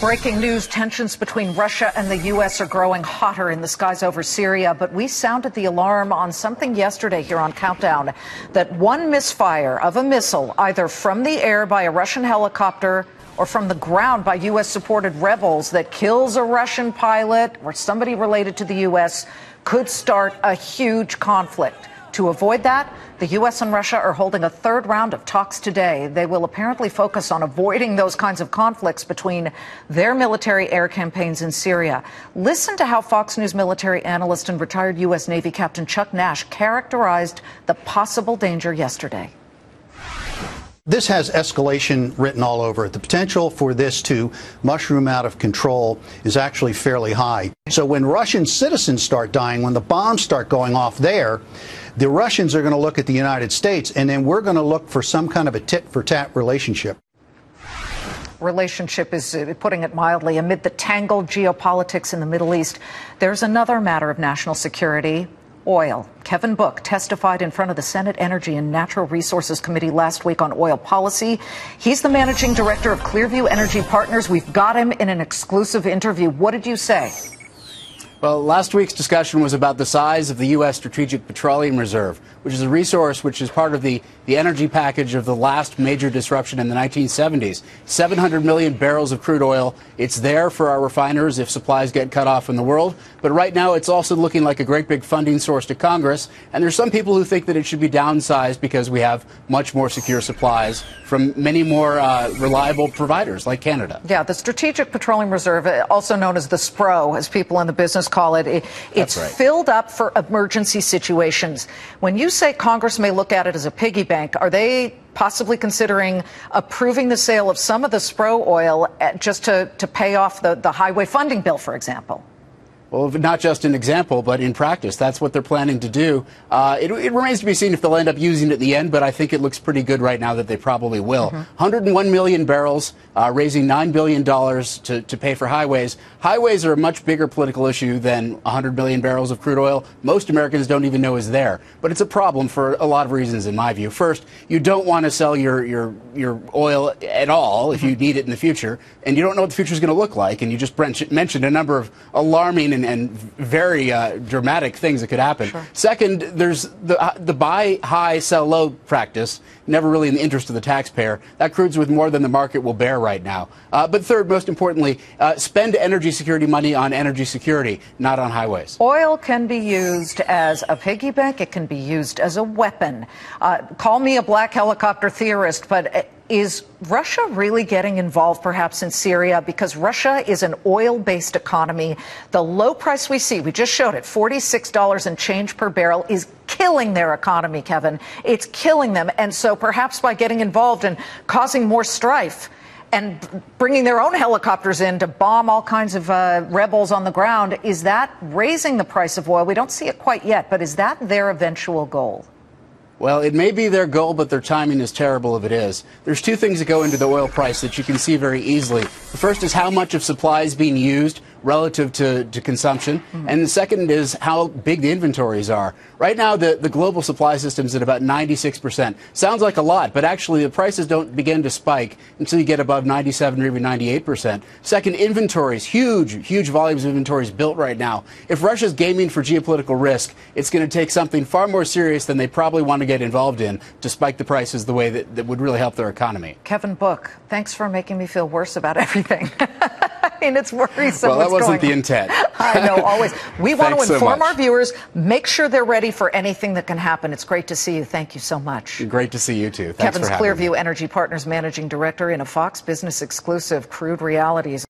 Breaking news, tensions between Russia and the U.S. are growing hotter in the skies over Syria, but we sounded the alarm on something yesterday here on Countdown, that one misfire of a missile, either from the air by a Russian helicopter or from the ground by U.S.-supported rebels, that kills a Russian pilot or somebody related to the U.S., could start a huge conflict. To avoid that, the U.S. and Russia are holding a third round of talks today. They will apparently focus on avoiding those kinds of conflicts between their military air campaigns in Syria. Listen to how Fox News military analyst and retired U.S. Navy Captain Chuck Nash characterized the possible danger yesterday. This has escalation written all over it. The potential for this to mushroom out of control is actually fairly high. So when Russian citizens start dying, when the bombs start going off there, the Russians are going to look at the United States, and then we're going to look for some kind of a tit-for-tat relationship. Relationship is, putting it mildly, amid the tangled geopolitics in the Middle East. There's another matter of national security. Oil. Kevin Book testified in front of the Senate Energy and Natural Resources Committee last week on oil policy. He's the managing director of Clearview Energy Partners. We've got him in an exclusive interview. What did you say? Well, last week's discussion was about the size of the U.S. Strategic Petroleum Reserve, which is a resource which is part of the energy package of the last major disruption in the 1970s. 700 million barrels of crude oil. It's there for our refiners if supplies get cut off in the world. But right now, it's also looking like a great big funding source to Congress. And there's some people who think that it should be downsized because we have much more secure supplies from many more reliable providers like Canada. Yeah, the Strategic Petroleum Reserve, also known as the SPRO, as people in the business call it, it's right. Filled up for emergency situations. When you say Congress may look at it as a piggy bank, are they possibly considering approving the sale of some of the SPRO oil just to pay off the highway funding bill, for example? Well, not just an example, but in practice, that's what they're planning to do. It remains to be seen if they'll end up using it at the end, but I think it looks pretty good right now that they probably will. 101 million barrels, raising $9 billion to pay for highways. Highways are a much bigger political issue than 100 million barrels of crude oil. Most Americans don't even know is there. But it's a problem for a lot of reasons, in my view. First, you don't want to sell your oil at all if you need it in the future, and you don't know what the future is going to look like. And you just mentioned a number of alarming and very dramatic things that could happen. Sure. Second, there's the buy high, sell low practice, never really in the interest of the taxpayer. That crude's with more than the market will bear right now. But third, most importantly, spend energy security money on energy security, not on highways. Oil can be used as a piggy bank. It can be used as a weapon. Call me a black helicopter theorist, but is Russia really getting involved perhaps in Syria? Because Russia is an oil-based economy. The low price we see, we just showed it, $46 and change per barrel, is killing their economy, Kevin. It's killing them. And so perhaps by getting involved and causing more strife and bringing their own helicopters in to bomb all kinds of rebels on the ground, is that raising the price of oil? We don't see it quite yet, but is that their eventual goal? Well, it may be their goal, but their timing is terrible if it is. There's two things that go into the oil price that you can see very easily. The first is how much of supply is being used relative to consumption. And the second is how big the inventories are. Right now, the global supply system's at about 96%. Sounds like a lot, but actually the prices don't begin to spike until you get above 97 or even 98%. Second, inventories, huge volumes of inventories built right now. If Russia's gaming for geopolitical risk, it's going to take something far more serious than they probably want to get involved in to spike the prices the way that would really help their economy. Kevin Book, thanks for making me feel worse about everything. I mean, it's worrisome. Well, that wasn't the intent. I know, always. We want to inform our viewers, make sure they're ready for anything that can happen. It's great to see you. Thank you so much. Great to see you, too. Thanks Kevin's for having me. Clearview Energy Partners Managing Director in a Fox Business exclusive, Crude Realities.